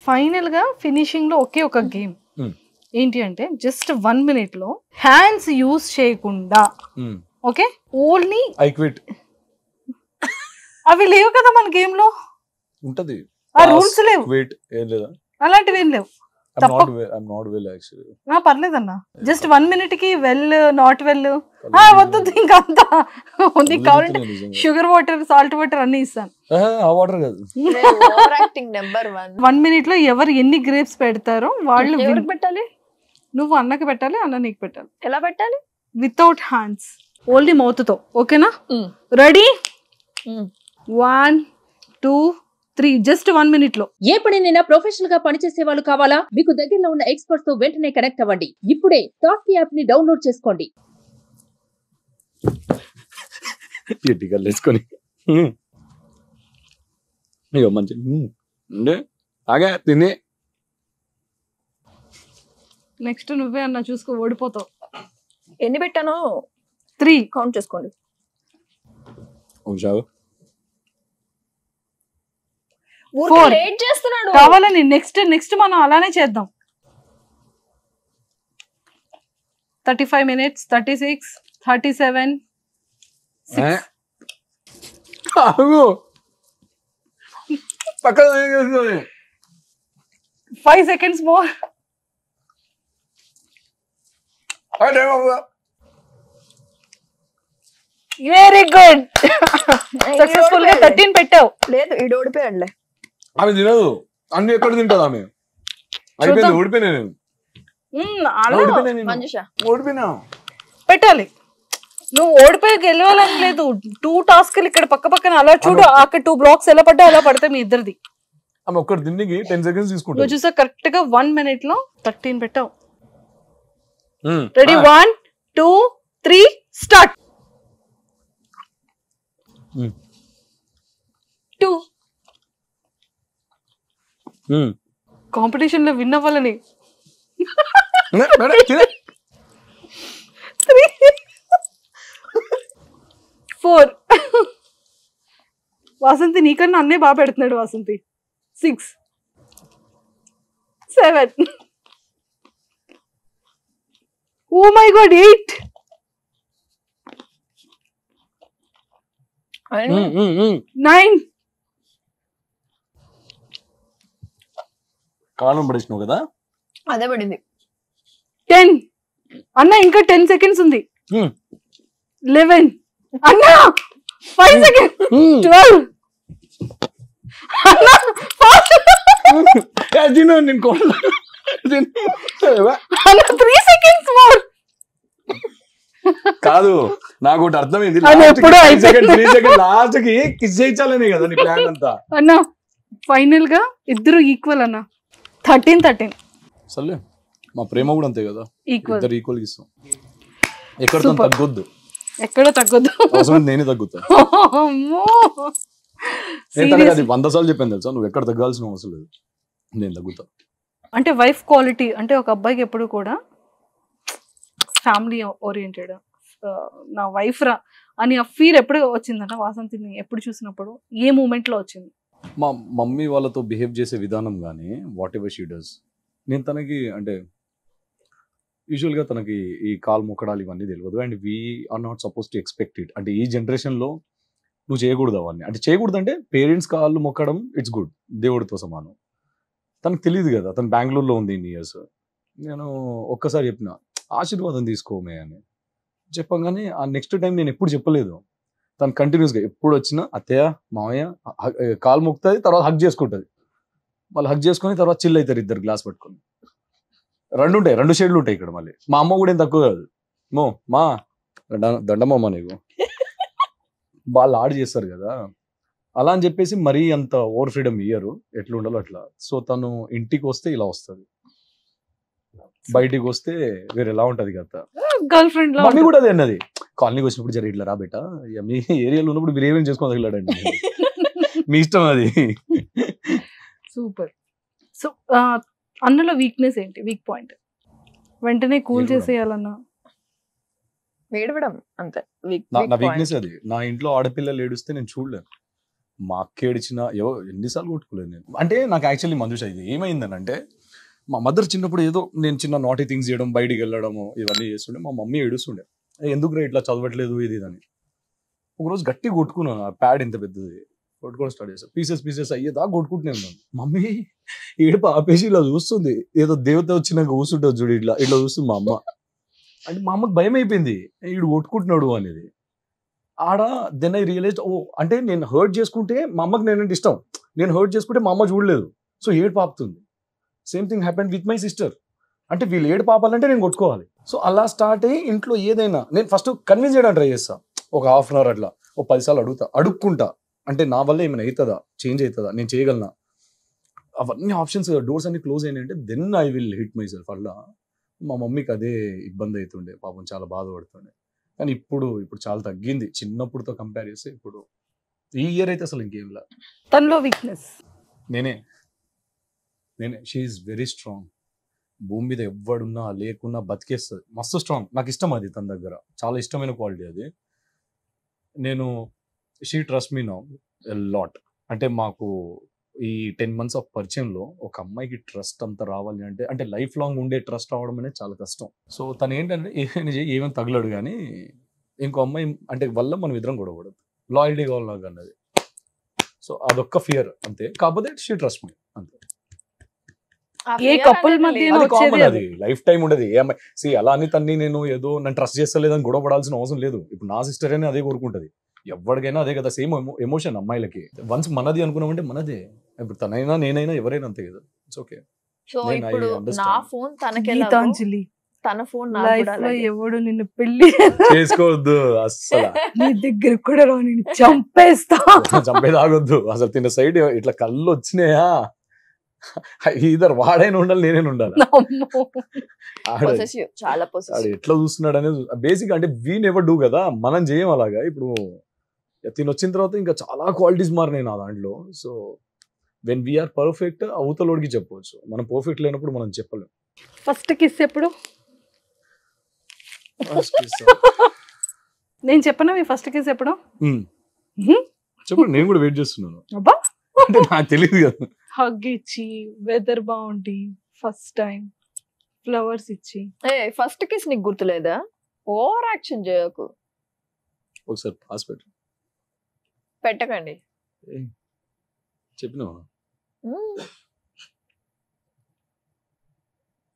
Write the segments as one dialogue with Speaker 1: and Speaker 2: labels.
Speaker 1: Final గా finishing లో ఒకే ఒక గేమ్ ఏంటి అంటే జస్ట్ 1 minute లో హ్యాండ్స్ యూజ్ చేయకుండా ఓకే ఓన్లీ
Speaker 2: ఐ క్విట్
Speaker 1: అవి లేవు కదా మన గేమ్ లో
Speaker 2: ఉంటది
Speaker 1: ఆ రూల్స్ లేవు
Speaker 2: క్విట్ ఏం లేదా
Speaker 1: అలాంటివి ఏం లేవు
Speaker 2: I'm not well actually
Speaker 1: పర్లేదన్నా జస్ట్ 1 minute కి వెల్ నాట్ వెల్ వద్దు ఇంకా అంతా ఉంది కావాలంటే షుగర్ వాటర్ సాల్ట్ వాటర్ అన్ని ఇస్తాను
Speaker 2: ఆ వాటర్ కాదు
Speaker 3: ఓవర్ యాక్టింగ్ నెంబర్ 1
Speaker 1: 1 minute లో ఎవరు ఎన్ని గ్రేప్స్ పెడతారో వాళ్ళు
Speaker 3: ఎవరికి పెట్టాలి
Speaker 1: నువ్వు అన్నకి పెట్టాలి అన్న నీకు పెట్టాలి
Speaker 3: ఎలా పెట్టాలి
Speaker 1: వితౌట్ హ్యాండ్స్ ఓన్లీ మౌత్ తో ఓకేనా రెడీ 1 2 3 జస్ట్ 1 minute లో
Speaker 4: ఏ పనినైనా ప్రొఫెషనల్ గా పనిచేసే వాళ్ళు కావాలా మీకు దగ్గరలో ఉన్న ఎక్స్పర్ట్స్ తో వెంటనే కనెక్ట్ అవ్వండి ఇప్పుడే టాస్క్ యాప్ ని డౌన్లోడ్ చేసుకోండి
Speaker 2: వేసుకొని అయ్యో మంచి ఆగా తిని
Speaker 1: నెక్స్ట్ నువ్వే అన్న చూసుకో ఓడిపోతావు
Speaker 3: ఎన్ని పెట్టానో
Speaker 1: 3
Speaker 3: కౌంట్ చేసుకోండి లేట్ చేస్తున్నాడు
Speaker 1: కావాలని నెక్స్ట్ మనం అలానే చేద్దాం 35 minutes 36 37 5 seconds more very good successful గా 13 పెట్టావు
Speaker 3: లేదు ఈడు ఓడిపోయాడులే
Speaker 2: ఆమె తినదు అన్ని ఎక్కడ తింటది ఆమె అయిపోయింది ఓడిపోయినా నేను ఓడిపోయినా
Speaker 1: పెట్టాలి నువ్వు ఓడిపోయి గెలవాలని లేదు 2 టాస్క్లు ఇక్కడ పక్క పక్కన అలా చూడు అక్కడ 2 blocks ఎలా పడ్డా అలా పడతాయి మీ ఇద్దరిది
Speaker 2: ఆమె ఒక్కటి తిండికి 10 seconds తీసుకుంటా
Speaker 1: నువ్వు చూసా కరెక్ట్ గా 1 minute లో 13 పెట్టావు రెడీ 1 2 3 స్టార్ట్ 2 కాంపిటీషన్ లో విన్ అవ్వాలని 4 వాసంతి నీకన్నా అన్నే బాగా పెడుతున్నాడు వాసంతి 6 7 ఓ మై గాడ్ 8 9
Speaker 2: కాలం పడేసినావు కదా
Speaker 3: అదే పడింది
Speaker 1: 10 అన్న ఇంకా 10 seconds ఉంది 11 అన్న 5 seconds 12
Speaker 2: అన్న నేను
Speaker 1: 3 seconds more
Speaker 2: కాదు నాకు ఒకటి అర్థమైంది లాస్ట్ కి కిస్ చేయించాలనే కదా నీ ప్లాన్ అంతా
Speaker 1: అన్న ఫైనల్ గా ఇద్దరు ఈక్వల్ అన్న 13
Speaker 2: సర్లే మా ప్రేమ కూడా అంతే కదా ఇద్దరు ఈక్వల్ ఇస్తాం ఎక్కడ తగ్గొద్దు
Speaker 1: ఎక్కడ తగ్గొద్దు
Speaker 2: అవసరం నేనే తగ్గుతా నేను 100 సార్లు చెప్పాను తెలుసా నువ్వు ఎక్కడ తగ్గాల్సిన అవసరం లేదు నేను తగ్గుతా
Speaker 1: అంటే వైఫ్ క్వాలిటీ అంటే ఒక అబ్బాయికి ఎప్పుడు కూడా ఫ్యామిలీ ఓరియంటెడ్ నా వైఫ్ రా అని ఆ ఫీల్ ఎప్పుడు వచ్చిందంట వాసంతిని ఎప్పుడు చూసినప్పుడు ఏ మూమెంట్ లో వచ్చింది
Speaker 2: మా మమ్మీ వాళ్ళతో బిహేవ్ చేసే విధానం కానీ వాట్ ఎవర్ షీ డస్ నేను తనకి అంటే యూజువల్గా తనకి ఈ కాల్ మొక్కడాలు ఇవన్నీ తెలియదు and we are not suppose to expect it అంటే ఈ జనరేషన్లో నువ్వు చేయకూడదు అవన్నీ అంటే చేయకూడదు అంటే పేరెంట్స్ కాళ్ళు మొక్కడం ఇట్స్ గుడ్ దేవుడితో సమానం తనకు తెలియదు కదా తను బెంగళూరులో ఉంది ఇన్ని ఇయర్స్ నేను ఒక్కసారి చెప్పిన ఆశీర్వాదం తీసుకోమే అని చెప్పగానే ఆ నెక్స్ట్ టైం నేను ఎప్పుడు చెప్పలేదు తను కంటిన్యూస్గా ఎప్పుడు వచ్చినా అత్తయ్య మామయ్య కాలు మొక్కుతుంది తర్వాత హగ్ చేసుకుంటుంది మళ్ళీ హగ్ చేసుకొని తర్వాత చిల్ అవుతారు ఇద్దరు గ్లాస్ పట్టుకొని 2 ఉంటాయి 2 షేడ్లు ఉంటాయి ఇక్కడ మళ్ళీ మా అమ్మ కూడా ఏం తక్కువ కాదు మా దండమ్మ నీకు వాళ్ళు ఆడు చేస్తారు కదా అలా అని చెప్పేసి మరీ అంత ఓవర్ ఫ్రీడమ్ ఇయ్యరు ఎట్లా ఉండాలో అట్లా సో తను ఇంటికి వస్తే ఇలా వస్తుంది బయటికి వస్తే వేరే ఎలా ఉంటది కదా
Speaker 1: గర్ల్ ఫ్రెండ్
Speaker 2: మమ్మీ కూడా అదే అన్నది కాలనీకి వచ్చినప్పుడు జర ఇట్లా రా బేట మీ ఏరియాలో ఉన్నప్పుడు మీరు ఏమేమి చేసుకోగలండి మీ ఇష్టం అది
Speaker 1: సూపర్ సో అన్నలో వీక్నెస్ ఏంటి వీక్ పాయింట్ వెంటనే కూల్ చేసేయాలన్నా
Speaker 3: వేడవడం అంతే
Speaker 2: నా వీక్నెస్ అది నా ఇంట్లో ఆడపిల్లలు ఏడుస్తే నేను చూడలేను మా అక్క ఏడిచిన ఎన్నిసార్లు కొట్టుకోలేదు నేను. అంటే నాకు యాక్చువల్లీ మంజుష ఇది ఏమైందని అంటే, మా మదర్ చిన్నప్పుడు ఏదో నేను చిన్న నాటీ థింగ్స్ చేయడం, బయటికి వెళ్ళడము ఇవన్నీ చేస్తుండే. మా మమ్మీ ఏడుస్తుండే, ఎందుకు ఇట్లా చదవట్లేదు ఇది అని. ఒకరోజు గట్టి కొట్టుకున్నాను, ఆ ప్యాడ్ ఇంత పెద్దది కొట్టుకోవడం స్టార్ట్ చేస్తాను. పీసెస్ అయ్యేదా కొట్టుకుంటున్నాను నేను. మమ్మీ ఏడుపు ఆపేసి ఇలా చూస్తుంది, ఏదో దేవత వచ్చినాక కూర్చుంటుంది చూడు, ఇట్లా చూస్తుంది మా అమ్మ. అంటే మా అమ్మకి భయం అయిపోయింది, వీడు కొట్టుకుంటున్నాడు అనేది. ఆడ దెన్ ఐ రియలైజ్, ఓ అంటే నేను హర్ట్ చేసుకుంటే మా అమ్మకి నేనంటే ఇష్టం, నేను హర్ట్ చేసుకుంటే మా అమ్మ చూడలేదు, సో ఏడుపు ఆపుతుంది. Same thing happened with my sister. అంటే వీళ్ళు ఏడుపు ఆపాలంటే నేను కొట్టుకోవాలి. సో అలా స్టార్ట్ అయ్యి ఇంట్లో ఏదైనా నేను ఫస్ట్ కన్విన్స్ చేయడానికి ట్రై చేస్తాను. ఒక హాఫ్ అన్ అవర్ అట్లా ఒక 10 సార్లు అడుక్కుంటా, అంటే నా వల్ల ఏమైనా అవుతుందా, చేంజ్ అవుతుందా, నేను చేయగలనా. అవన్నీ ఆప్షన్స్, డోర్స్ అన్ని క్లోజ్ అయినాయంటే then I will hit myself. అలా మా మమ్మీకి అదే ఇబ్బంది అవుతుండే, పాపం చాలా బాధపడుతుండే. కానీ ఇప్పుడు చాలా తగ్గింది చిన్నప్పుడుతో కంపేర్ చేస్తే. ఇప్పుడు ఈ ఇయర్ అయితే అసలు ఇంకేం లేదు.
Speaker 1: తనలో వీక్నెస్
Speaker 2: నేనే షీఈస్ వెరీ స్ట్రాంగ్. భూమి మీద ఎవడున్నా లేకున్నా బతికేస్తుంది, మస్తు స్ట్రాంగ్. నాకు ఇష్టం అది, తన దగ్గర చాలా ఇష్టమైన క్వాలిటీ అది. She trust me now a lot. అంటే మాకు ఈ 10 months ఆఫ్ పరిచయంలో ఒక అమ్మాయికి ట్రస్ట్ అంతా రావాలి అంటే లైఫ్ లాంగ్ ఉండే ట్రస్ట్ రావడం అనేది చాలా కష్టం. సో తను ఏంటంటే ఏమేమి తగలడు, కానీ ఇంకో అమ్మాయి అంటే వల్ల మనం ఇద్దరం గొడవకూడదు, లాయల్టీ కావాలి నాకు అన్నది. సో అదొక్క ఫియర్ అంతే. కాకపోతే షీ ట్రస్ట్ మీ అంతే.
Speaker 1: ఏ కపుల్ మధ్య
Speaker 2: అది లైఫ్ టైం ఉండదు. ఏ అమ్మాయి అలా అని తన్ని నేను ఏదో నన్ను ట్రస్ట్ చేస్తలేదని గొడవ పడాల్సిన అవసరం లేదు. ఇప్పుడు నా సిస్టర్ అయినా అదే కోరుకుంటది, ఎవరికైనా అదే కదా, సేమ్ ఎమోషన్ అమ్మాయిలకి. వన్స్ మనది అనుకున్నామంటే మనదే. ఇప్పుడు తనైనా నేనైనా ఎవరైనా అంతే కదా, ఇట్స్ ఓకే.
Speaker 3: సో ఇప్పుడు నా ఫోన్ తనకి
Speaker 1: గీతాంజలి,
Speaker 3: తన ఫోన్
Speaker 1: లైఫ్ లో ఎవడు నిన్ను పెళ్లి
Speaker 2: చేసుకోవద్దు అస్సలు.
Speaker 1: నీ దగ్గర కూడా రా, నేను చంపేస్తా.
Speaker 2: చంపేదాగొద్దు అసలు. తిన్న సైడ్ ఇట్లా కళ్ళు వచ్చినాయా, ఇద్దరు వాడైనా ఉండాలి, నేనైనా ఉండాలి.
Speaker 3: చాలా
Speaker 2: ఎట్లా చూస్తున్నాడు అనేది బేసిక్. అంటే వీ నెవర్ డూ కదా, మనం చేయం అలాగా. ఇప్పుడు తిని వచ్చిన తర్వాత ఇంకా చాలా క్వాలిటీస్ మారినాయి నా దాంట్లో. సో వెన్ వీఆర్ పర్ఫెక్ట్ అవతలోడికి చెప్పవచ్చు, మనం పర్ఫెక్ట్ లేనప్పుడు మనం చెప్పలేం.
Speaker 1: ఫస్ట్ కిస్ ఎప్పుడు? నేను చెప్పనా మీ ఫస్ట్ కిస్ ఎప్పుడు?
Speaker 2: చెప్పండి, నేను కూడా వెయిట్ చేస్తున్నాను.
Speaker 1: అబ్బా
Speaker 2: అంటే నాకు తెలియదు కదా.
Speaker 1: హగ్ ఇచ్చి, వెదర్ బాగుండి, ఫస్ట్ టైం ఫ్లవర్స్ ఇచ్చి.
Speaker 3: ఫస్ట్ కిస్ నీకు గుర్తులేదా? ఓవర్ యాక్షన్ చేయకు.
Speaker 2: ఒకసారి పాస్
Speaker 3: పెట్టకండి.
Speaker 2: చెప్పినా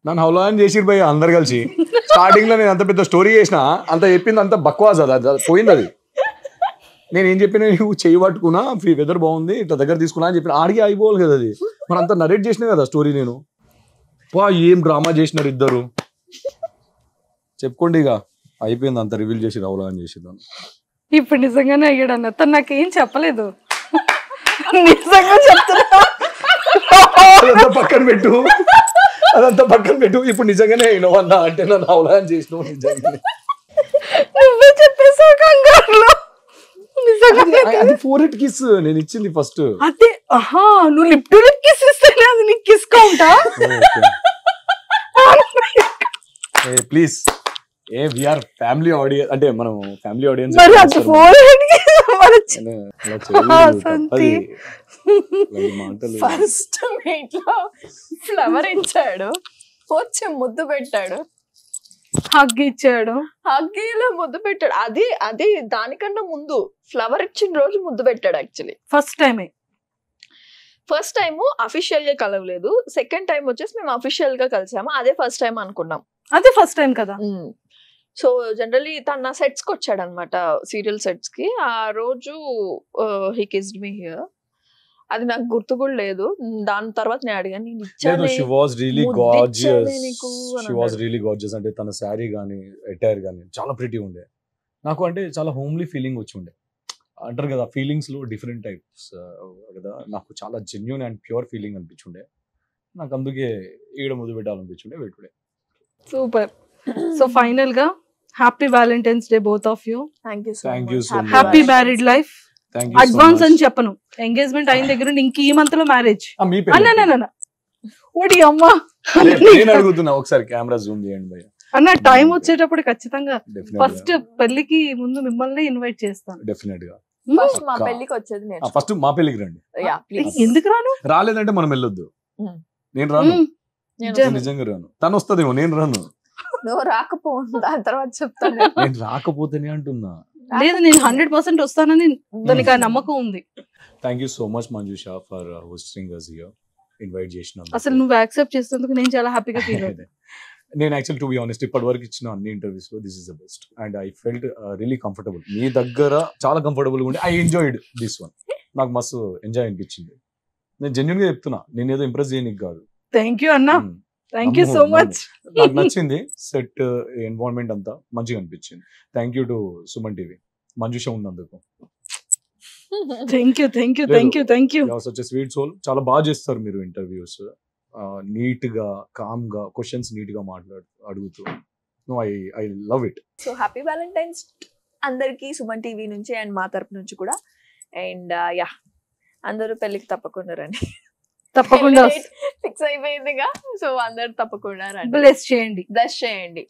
Speaker 2: నన్ను హౌలా అని చేసిరు భయ్య అందరు కలిసి. స్టార్టింగ్ లో నేను అంత పెద్ద స్టోరీ చేసిన, అంత చెప్పింది అంత బక్వాస్, అది పోయింది. అది నేను ఏం చెప్పినా, నువ్వు చేయి పట్టుకున్నా, ఫ్రీ వెదర్ బాగుంది, ఇట్లా దగ్గర తీసుకున్నా అని చెప్పిన. ఆడికి అయిపోవాలి కదా అది. మరి అంత నరేట్ చేసినా కదా స్టోరీ నేను. ఏం డ్రామా చేసినారు ఇద్దరు. చెప్పుకోండి ఇక, అయిపోయింది అంత రివీల్ చేసి హౌలా అని చేసేదాన్ని.
Speaker 1: ఇప్పుడు నిజంగానే అయ్యాడు అన్న, తను నాకేం చెప్పలేదు, నిజంగా చెప్తున్నా.
Speaker 2: అదంతా పక్కన పెట్టు, ఇప్పుడు నిజంగానే అయినావు అన్న అంటే నన్ను హౌలా అని చేసినావు. నిజంగానే
Speaker 1: నువ్వే చెప్పేసావు కంగారులో.
Speaker 2: అది 4 కిస్ నేను ఇచ్చింది ఫస్ట్.
Speaker 1: అదే నువ్వు లిప్ టు లిప్ కిస్ ఇస్తేనే అది నీకు కిస్ కౌంటా?
Speaker 2: ప్లీజ్ వీఆర్ ఫ్యామిలీ ఆడియన్స్, అంటే మనం ఫ్యామిలీ ఆడియన్స్.
Speaker 3: ఫస్ట్ మీట్ లో ఫ్లవర్ ఇచ్చాడు, వచ్చి ముద్దు పెట్టాడు,
Speaker 1: హగ్ ఇచ్చాడు,
Speaker 3: హగ్గీలో ముద్దు పెట్టాడు. అది దానికన్నా ముందు ఫ్లవర్ ఇచ్చిన రోజు ముద్దు పెట్టాడు. యాక్చువల్లీ ఫస్ట్ టైం అఫీషియల్ గా కలవలేదు, సెకండ్ టైం వచ్చేసి మేము అఫీషియల్ గా కలిసాము. అదే ఫస్ట్ టైం అనుకున్నాం.
Speaker 1: అదే ఫస్ట్ టైం కదా.
Speaker 3: సో జనరలీ తన నా సెట్స్ కి వచ్చాడు అనమాట, సీరియల్ సెట్స్ కి. ఆ రోజు హీ కిస్డ్ మీ హియర్. అది నాకు గుర్తు కూడా లేదు. దాని తర్వాత నేను అడిగాను, నేను ఇచ్చాను.
Speaker 2: She was really gorgeous. అంటే తన శారీ గానీ అటైర్ గానీ చాలా ప్రిటీ ఉండే. నాకు అంటే చాలా హోమ్లీ ఫీలింగ్ వచ్చి ఉండే. అంటారు కదా ఫీలింగ్స్ లో డిఫరెంట్ టైప్స్ కదా, నాకు చాలా జెన్యూన్ అండ్ ప్యూర్ ఫీలింగ్ అనిపించుండే. నాకు అందుకే ఈడ ముద్దు పెట్టాలనిపించుండే. Wait
Speaker 1: super. సో ఫైనల్ గా happy Valentine's day both of you.
Speaker 3: Thank you
Speaker 2: so much.
Speaker 1: Happy married life. Advance అని చెప్పను, ఎంగేజ్మెంట్ అయిన దగ్గర ఇంక ఈ మంత్ లో మ్యారేజ్ అన్న. ఓడి అమ్మా
Speaker 2: అడుగుతున్నా, ఒకసారి కెమెరా జూమ్ చేయండి భయ్య
Speaker 1: అన్న. టైం వచ్చేటప్పుడు ఖచ్చితంగా ఫస్ట్ పెళ్లికి ముందు మిమ్మల్ని ఇన్వైట్ చేస్తాను.
Speaker 2: డెఫినెట్ గా.
Speaker 3: ఫస్ట్ మా
Speaker 2: అక్క.
Speaker 3: పెళ్లికి వచ్చేది నేను.
Speaker 2: ఫస్ట్ మా పెళ్ళికి రండి.
Speaker 3: Yeah please.
Speaker 1: ఎందుకు రాను?
Speaker 2: రాలేదంటే మనం వెళ్ళొద్దు.
Speaker 3: Hmm.
Speaker 2: నేను రాను,
Speaker 1: మ్మ్.
Speaker 3: నేను
Speaker 1: నిజం.
Speaker 2: నిజంగా రాను. తను వస్తుందేమో, నేను రాను.
Speaker 3: నువ్వు రాకపో దాని తర్వాత చెప్తాను.
Speaker 2: నేను రాకపోతేనే అంటున్నా.
Speaker 1: లేదు, నేను 100% వస్తానని దానికి ఆ నమ్మకం ఉంది.
Speaker 2: Thank you so much Manjusha for hosting us here, invite చేసినందుకు.
Speaker 1: అసలు నువ్వు యాక్సెప్ట్ చేసినందుకు నేను చాలా హ్యాపీగా ఫీల్ అవుతాను.
Speaker 2: నేను యాక్చువల్ టు బి ఆనెస్ట్ ఇప్పటి వరకు ఇచ్చిన అన్ని ఇంటర్వ్యూస్ లో this is the best and I felt really comfortable. మీ దగ్గర చాలా కంఫర్టబుల్ ఉండి ఐ ఎంజాయిడ్ దిస్ వన్. నాకు మస్తు ఎంజాయ్ అనిపించింది. నేను జెన్యున్ గా చెప్తున్నా, నేను ఏదో ఇంప్రెస్ చేయడానికి కాదు.
Speaker 1: థ్యాంక్ యూ అన్నా,
Speaker 2: Hmm.
Speaker 1: థ్యాంక్ యూ సో
Speaker 2: అమ్మో,
Speaker 1: మచ్.
Speaker 2: నాకు నచ్చింది సెట్ ఎన్వైరన్మెంట్ అంతా మంచిగా అనిపించింది. Thank you to Suman TV, Manjusha ఉన్నందుకు.
Speaker 1: Thank you, thank you, thank you, thank you.
Speaker 2: Such sweet soul. చాలా బాగా చేస్తారు మీరు ఇంటర్వ్యూస్, నీట్ గా కామ్ గా క్వశ్చన్స్ నీట్ గా అడుగుతూ. I love it.
Speaker 3: So happy Valentine's అందరికి సుమన్ టీవీ నుంచి అండ్ మా తరపు నుంచి కూడా. అండ్ యా అందరూ పెళ్లికి తప్పకుండా రండి.
Speaker 1: తప్పకుండా
Speaker 3: ఫిక్స్ అయిపోయిందిగా, సో అందరు తప్పకుండా రండి,
Speaker 1: బ్లెస్ చేయండి.
Speaker 3: బ్లెస్ చేయండి.